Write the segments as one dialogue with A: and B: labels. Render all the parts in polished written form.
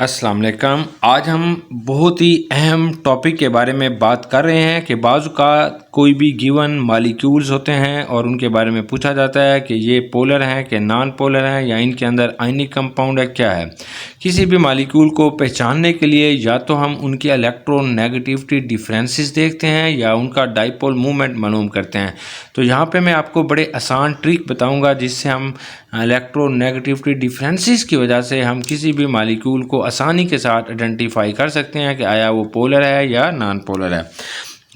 A: अस्सलाम वालेकुम। आज हम बहुत ही अहम टॉपिक के बारे में बात कर रहे हैं कि बाज़ का कोई भी गिवन मॉलिक्यूल्स होते हैं और उनके बारे में पूछा जाता है कि ये पोलर हैं कि नॉन पोलर हैं या इनके अंदर आयनिक कंपाउंड है क्या है। किसी भी मॉलिक्यूल को पहचानने के लिए या तो हम उनकी इलेक्ट्रोनेगेटिविटी डिफरेंसेस देखते हैं या उनका डाइपोल मूवमेंट मालूम करते हैं। तो यहाँ पे मैं आपको बड़े आसान ट्रिक बताऊँगा जिससे हम इलेक्ट्रोनेगेटिविटी डिफरेंसेस की वजह से हम किसी भी मॉलिक्यूल को आसानी के साथ आइडेंटिफाई कर सकते हैं कि आया वो पोलर है या नॉन पोलर है।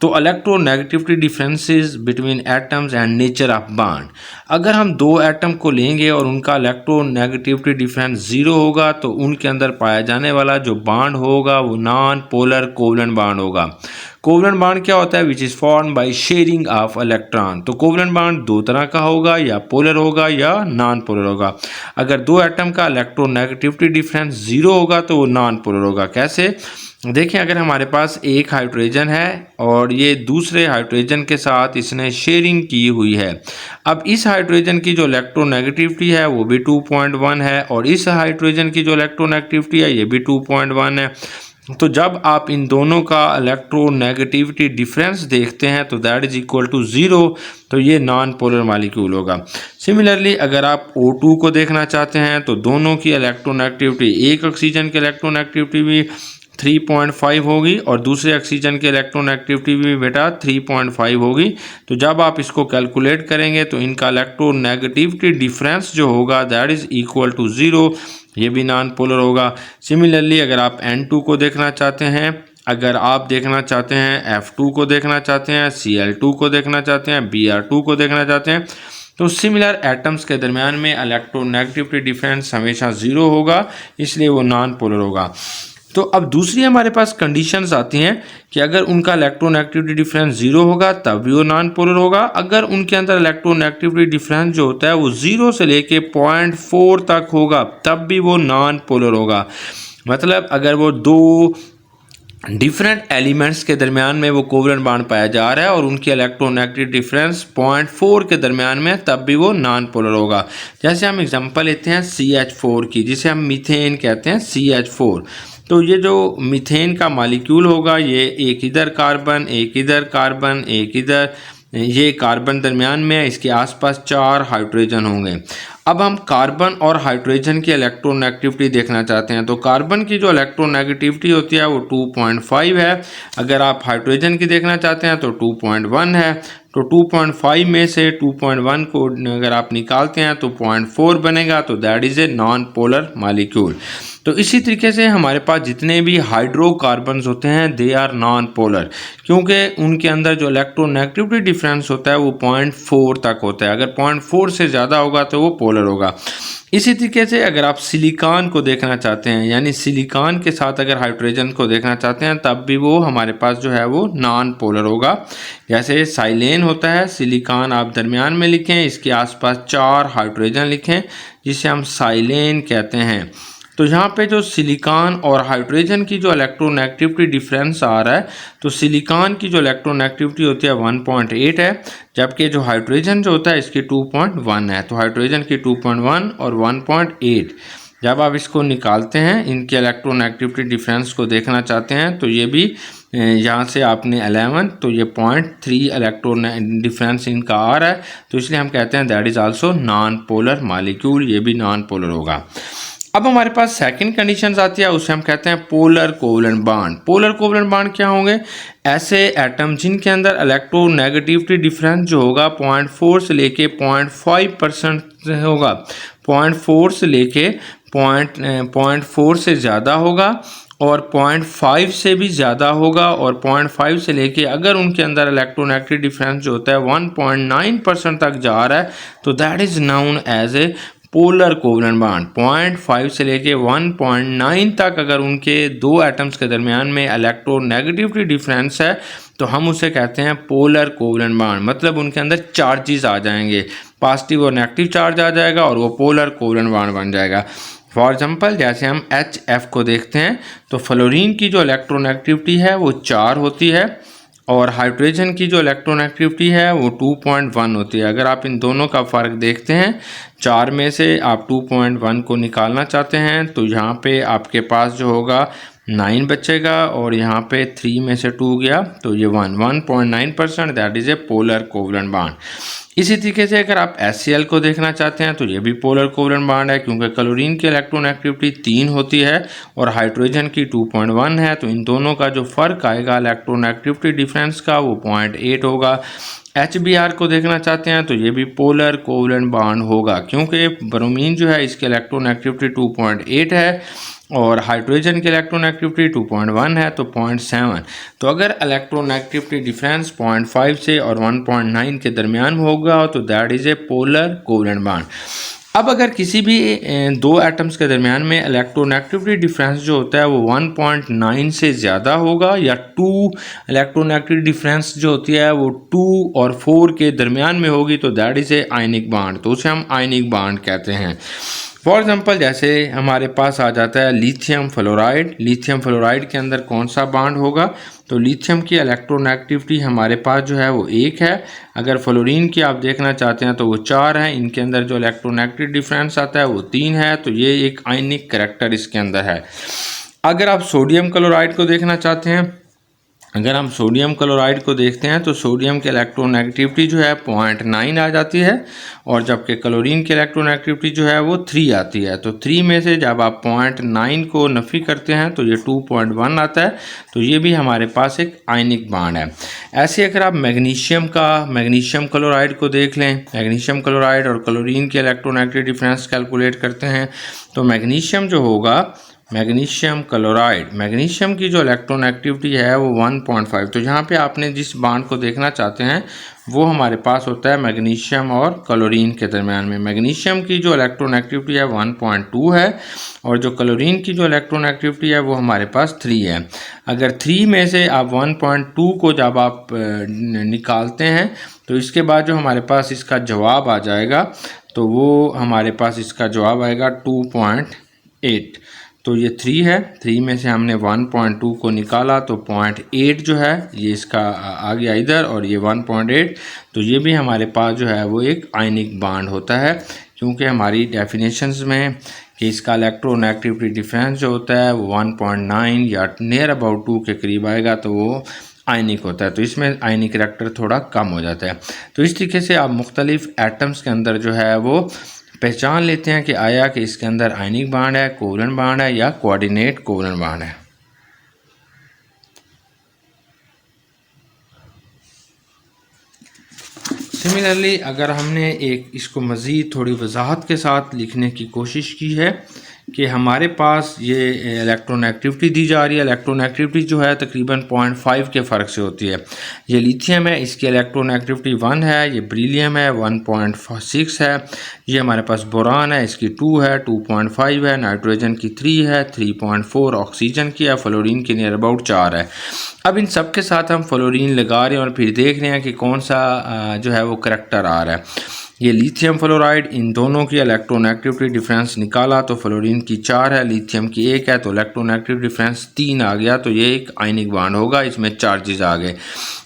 A: तो electronegativity differences between atoms and nature of bond, अगर हम दो एटम को लेंगे और उनका इलेक्ट्रोनेगेटिविटी डिफरेंस ज़ीरो होगा तो उनके अंदर पाया जाने वाला जो बॉन्ड होगा वो नॉन पोलर कोवलेंट बॉन्ड होगा। कोवलेंट बॉन्ड क्या होता है? Which is form by sharing of electron. तो कोवलेंट बॉन्ड दो तरह का होगा, या पोलर होगा या नॉन पोलर होगा। अगर दो एटम का इलेक्ट्रोनेगेटिविटी डिफरेंस ज़ीरो होगा तो वो नॉन पोलर होगा। कैसे? देखें, अगर हमारे पास एक हाइड्रोजन है और ये दूसरे हाइड्रोजन के साथ इसने शेयरिंग की हुई है। अब इस हाइड्रोजन की जो इलेक्ट्रोनेगेटिविटी है वो भी 2.1 है और इस हाइड्रोजन की जो इलेक्ट्रोनेगेटिविटी है ये भी 2.1 है। तो जब आप इन दोनों का इलेक्ट्रोनेगेटिविटी डिफरेंस देखते हैं तो that is equal to zero, तो ये नॉन पोलर मॉलिक्यूल होगा। सिमिलरली अगर आप O2 को देखना चाहते हैं तो दोनों की इलेक्ट्रोनेगेटिविटी, एक ऑक्सीजन की इलेक्ट्रोनेगेटिविटी भी 3.5 होगी और दूसरे ऑक्सीजन की इलेक्ट्रोनेगेटिविटी भी बेटा 3.5 होगी। तो जब आप इसको कैलकुलेट करेंगे तो इनका इलेक्ट्रोनेगेटिविटी डिफरेंस जो होगा that is equal to zero, ये भी नॉन पोलर होगा। सिमिलरली अगर आप N2 को देखना चाहते हैं, अगर आप देखना चाहते हैं F2 को देखना चाहते हैं, Cl2 को देखना चाहते हैं, Br2 को देखना चाहते हैं, तो सिमिलर एटम्स के दरमियान में इलेक्ट्रोनेगेटिविटी डिफरेंस हमेशा ज़ीरो होगा, इसलिए वो नॉन पोलर होगा। तो अब दूसरी हमारे पास कंडीशंस आती हैं कि अगर उनका इलेक्ट्रोनेगेटिविटी डिफरेंस ज़ीरो होगा तब भी वो नॉन पोलर होगा। अगर उनके अंदर इलेक्ट्रोनेगेटिविटी डिफरेंस जो होता है वो ज़ीरो से लेके 0.4 तक होगा तब भी वो नॉन पोलर होगा। मतलब अगर वो दो डिफरेंट एलिमेंट्स के दरमियान में वो कोवलेंट बॉन्ड पाया जा रहा है और उनकी इलेक्ट्रोनेगेटिव डिफरेंस 0.4 के दरमियान में, तब भी वो नॉन पोलर होगा। जैसे हम एग्जांपल लेते हैं CH4 की, जिसे हम मीथेन कहते हैं, CH4। तो ये जो मीथेन का मॉलिक्यूल होगा ये एक इधर कार्बन, एक इधर कार्बन, एक इधर, ये कार्बन दरमियान में है, इसके आसपास 4 हाइड्रोजन होंगे। अब हम कार्बन और हाइड्रोजन की इलेक्ट्रोनेगेटिविटी देखना चाहते हैं। तो कार्बन की जो इलेक्ट्रोनेगेटिविटी होती है वो 2.5 है। अगर आप हाइड्रोजन की देखना चाहते हैं तो 2.1 है। तो 2.5 में से 2.1 को अगर आप निकालते हैं तो 0.4 बनेगा, तो that is a non polar molecule. तो इसी तरीके से हमारे पास जितने भी हाइड्रोकार्बन्स होते हैं दे आर नॉन पोलर, क्योंकि उनके अंदर जो इलेक्ट्रोनेगेटिविटी डिफरेंस होता है वो 0.4 तक होता है। अगर 0.4 से ज़्यादा होगा तो वो पोलर होगा। इसी तरीके से अगर आप सिलिकॉन को देखना चाहते हैं, यानी सिलिकॉन के साथ अगर हाइड्रोजन को देखना चाहते हैं, तब भी वो हमारे पास जो है वो नॉन पोलर होगा। जैसे साइलेन होता है, सिलिकॉन आप दरमियान में लिखें, इसके आसपास 4 हाइड्रोजन लिखें, जिसे हम साइलेन कहते हैं। तो यहाँ पे जो सिलिकॉन और हाइड्रोजन की जो इलेक्ट्रोनेगेटिविटी डिफरेंस आ रहा है, तो सिलिकॉन की जो इलेक्ट्रोनेगेटिविटी होती है 1.8 है, जबकि जो हाइड्रोजन जो होता है इसकी 2.1 है। तो हाइड्रोजन की 2.1 और 1.8, जब आप इसको निकालते हैं, इनके इलेक्ट्रोनेगेटिविटी डिफरेंस को देखना चाहते हैं, तो ये भी यहाँ से आपने 11, तो ये 0.3 इलेक्ट्रॉन डिफरेंस इनका आ रहा है, तो इसलिए हम कहते हैं that is also known polar molecule, ये भी नॉन पोलर होगा। अब हमारे पास सेकंड कंडीशन आती है, उसे हम कहते हैं polar covalent bond. Polar covalent bond क्या होंगे? ऐसे एटम जिनके अंदर इलेक्ट्रोनेगेटिविटी डिफरेंस जो होगा 0.4 से लेके 0.5% होगा, 0.4 से लेके 0.4 से ज़्यादा होगा और 0.5 से भी ज़्यादा होगा, और 0.5 से लेके अगर उनके अंदर इलेक्ट्रोनेगेटिव डिफरेंस जो होता है 1.9% तक जा रहा है, तो that is known as a polar covalent bond. 0.5 से लेके 1.9 तक अगर उनके दो एटम्स के दरमियान में इलेक्ट्रोनेगेटिविटी डिफरेंस है तो हम उसे कहते हैं पोलर कोवलेंट बॉन्ड। मतलब उनके अंदर चार्जेस आ जाएंगे, पॉजिटिव और नेगेटिव चार्ज आ जाएगा और वो पोलर कोवलेंट बॉन्ड बन जाएगा। फॉर एग्जांपल जैसे हम HF को देखते हैं, तो फ्लोरीन की जो इलेक्ट्रोनेगेटिविटी है वो 4 होती है और हाइड्रोजन की जो इलेक्ट्रोनेगेटिविटी है वो 2.1 होती है। अगर आप इन दोनों का फ़र्क देखते हैं, 4 में से आप 2.1 को निकालना चाहते हैं तो यहाँ पे आपके पास जो होगा 9 बचेगा और यहाँ पे 3 में से 2 गया तो ये 1.9%, that is a polar covalent bond. इसी तरीके से अगर आप HCl को देखना चाहते हैं तो ये भी पोलर कोवलेंट बॉन्ड है, क्योंकि क्लोरीन की इलेक्ट्रोनेगेटिविटी 3 होती है और हाइड्रोजन की 2.1 है, तो इन दोनों का जो फ़र्क आएगा इलेक्ट्रोनेगेटिविटी डिफरेंस का वो 0.8 होगा। HBr को देखना चाहते हैं तो ये भी पोलर कोवलेंट बॉन्ड होगा, क्योंकि ब्रोमीन जो है इसकी इलेक्ट्रोनेगेटिविटी 2.8 है और हाइड्रोजन की इलेक्ट्रोनेगेटिविटी 2.1 है तो 0.7। तो अगर इलेक्ट्रोनेगेटिविटी डिफरेंस 0.5 से और 1.9 के दरमियान में होगा तो that is a polar covalent bond. अब अगर किसी भी दो एटम्स के दरमियान में इलेक्ट्रोनेगेटिविटी डिफरेंस जो होता है वो 1.9 से ज़्यादा होगा या 2 इलेक्ट्रोनेगेटिविटी डिफरेंस जो होती है वो 2 और 4 के दरमियान में होगी तो that is a ionic bond, तो उसे हम आयनिक बॉन्ड कहते हैं। फॉर एग्जांपल जैसे हमारे पास आ जाता है लिथियम फ्लोराइड। लिथियम फ्लोराइड के अंदर कौन सा बॉन्ड होगा, तो लिथियम की इलेक्ट्रोनेगेटिविटी हमारे पास जो है वो 1 है। अगर फ्लोरीन की आप देखना चाहते हैं तो वो 4 है। इनके अंदर जो इलेक्ट्रोनेगेटिव डिफरेंस आता है वो 3 है, तो ये एक आयनिक करैक्टर इसके अंदर है। अगर आप सोडियम क्लोराइड को देखना चाहते हैं, अगर हम सोडियम क्लोराइड को देखते हैं तो सोडियम की इलेक्ट्रोनेगेटिविटी जो है 0.9 आ जाती है और जबकि क्लोरीन की इलेक्ट्रोनेगेटिविटी जो है वो 3 आती है। तो 3 में से जब आप 0.9 को नफ़ी करते हैं तो ये 2.1 आता है, तो ये भी हमारे पास एक आयनिक बॉन्ड है। ऐसे अगर आप मैग्नीशियम क्लोराइड को देख लें, मैग्नीशियम क्लोराइड और क्लोरीन की इलेक्ट्रोनेगेटिव डिफरेंस कैलकुलेट करते हैं तो मैग्नीशियम जो होगा, मैग्नीशियम क्लोराइड, मैग्नीशियम की जो इलेक्ट्रोनेगेटिविटी है वो 1.5। तो यहाँ पे आपने जिस बॉन्ड को देखना चाहते हैं वो हमारे पास होता है मैग्नीशियम और क्लोरीन के दरमियान में। मैग्नीशियम की जो इलेक्ट्रोनेगेटिविटी है 1.2 है और जो क्लोरीन की जो इलेक्ट्रोनेगेटिविटी है वो हमारे पास 3 है। अगर 3 में से आप 1.2 को जब आप निकालते हैं तो इसके बाद जो हमारे पास इसका जवाब आ जाएगा तो वो हमारे पास इसका जवाब आएगा 2.8। तो ये 3 है, 3 में से हमने 1.2 को निकाला तो 0.8 जो है ये इसका आ गया इधर और ये 1.8, तो ये भी हमारे पास जो है वो एक आयनिक बॉन्ड होता है, क्योंकि हमारी डेफिनेशंस में कि इसका इलेक्ट्रोनेगेटिविटी डिफरेंस जो होता है वो 1.9 या नियर अबाउट 2 के करीब आएगा तो वो आयनिक होता है। तो इसमें आयनिक करैक्टर थोड़ा कम हो जाता है। तो इस तरीके से आप मुख्तलिफ एटम्स के अंदर जो है वो पहचान लेते हैं कि आया कि इसके अंदर आयनिक बॉन्ड है, कोवलेंट बॉन्ड है या कोऑर्डिनेट कोवलेंट बॉन्ड है। सिमिलरली अगर हमने एक इसको मज़ीद थोड़ी वजाहत के साथ लिखने की कोशिश की है कि हमारे पास ये इलेक्ट्रोनेगेटिविटी दी जा रही है, इलेक्ट्रोनेगेटिविटी जो है तकरीबन 0.5 के फ़र्क से होती है। ये लिथियम है, इसकी इलेक्ट्रोनेगेटिविटी 1 है, ये बेरिलियम है 1.6 है, ये हमारे पास बोरान है इसकी 2 है, 2.5 है, नाइट्रोजन की 3 है, 3.4 ऑक्सीजन की है, फ्लोरीन की नियर अबाउट 4 है। अब इन सब के साथ हम फ्लोरीन लगा रहे हैं और फिर देख रहे हैं कि कौन सा जो है वो करैक्टर आ रहा है। ये लिथियम फ्लोराइड, इन दोनों की इलेक्ट्रोनेगेटिविटी डिफरेंस निकाला तो फ्लोरीन की 4 है, लिथियम की 1 है, तो इलेक्ट्रोनेगेटिव डिफरेंस 3 आ गया, तो ये एक आयनिक बॉन्ड होगा, इसमें चार्जेस आ गए।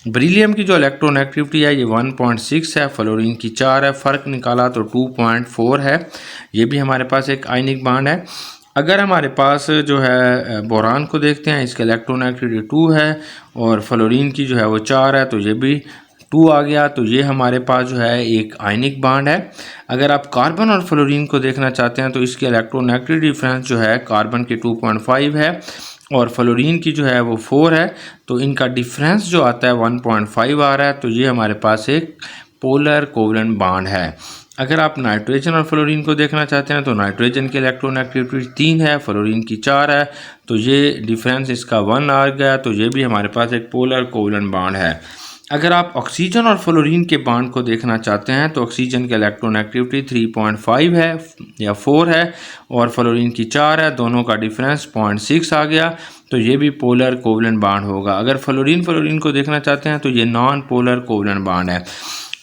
A: बेरिलियम की जो इलेक्ट्रोनेगेटिविटी है ये 1.6 है, फ्लोरीन की 4 है, फ़र्क निकाला तो 2.4 है, ये भी हमारे पास एक आयनिक बॉन्ड है। अगर हमारे पास जो है बोरान को देखते हैं, इसका इलेक्ट्रोनेगेटिविटी 2 है और फ्लोरीन की जो है वो 4 है, तो ये भी 2 आ गया, तो ये हमारे पास जो है एक आयनिक बॉन्ड है। अगर आप कार्बन और फ्लोरीन को देखना चाहते हैं तो इसके इलेक्ट्रोनेगेटिव डिफरेंस जो है कार्बन की 2.5 है और फ्लोरीन की जो है वो 4 है, तो इनका डिफरेंस जो आता है 1.5 आ रहा है, तो ये हमारे पास एक पोलर कोवलेंट बॉन्ड है। अगर आप नाइट्रोजन और फ्लोरीन को देखना चाहते हैं तो नाइट्रोजन की इलेक्ट्रोनेगेटिविटी 3 है, फ्लोरीन की 4 है, तो ये डिफरेंस इसका 1 आ गया, तो ये भी हमारे पास एक पोलर कोवलेंट बॉन्ड है। अगर आप ऑक्सीजन और फ्लोरीन के बॉन्ड को देखना चाहते हैं तो ऑक्सीजन की इलेक्ट्रोनेगेटिविटी 3.5 है या 4 है और फ्लोरीन की 4 है, दोनों का डिफरेंस 0.6 आ गया, तो ये भी पोलर कोवलेंट बॉन्ड होगा। अगर फ्लोरीन को देखना चाहते हैं तो ये नॉन पोलर कोवलेंट बॉन्ड है।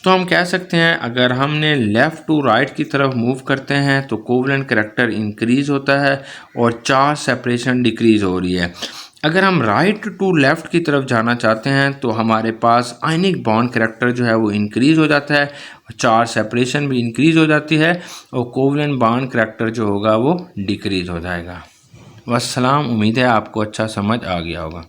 A: तो हम कह सकते हैं अगर हमने लेफ़्ट टू राइट की तरफ मूव करते हैं तो कोवलेंट करैक्टर इंक्रीज़ होता है और चार्ज सेपरेशन डिक्रीज़ हो रही है। अगर हम राइट टू लेफ़्ट की तरफ जाना चाहते हैं तो हमारे पास आयनिक बॉन्ड करैक्टर जो है वो इंक्रीज़ हो जाता है, चार्ज सेपरेशन भी इंक्रीज़ हो जाती है और कोवलेंट बॉन्ड करैक्टर जो होगा वो डिक्रीज़ हो जाएगा। वस्सलाम, उम्मीद है आपको अच्छा समझ आ गया होगा।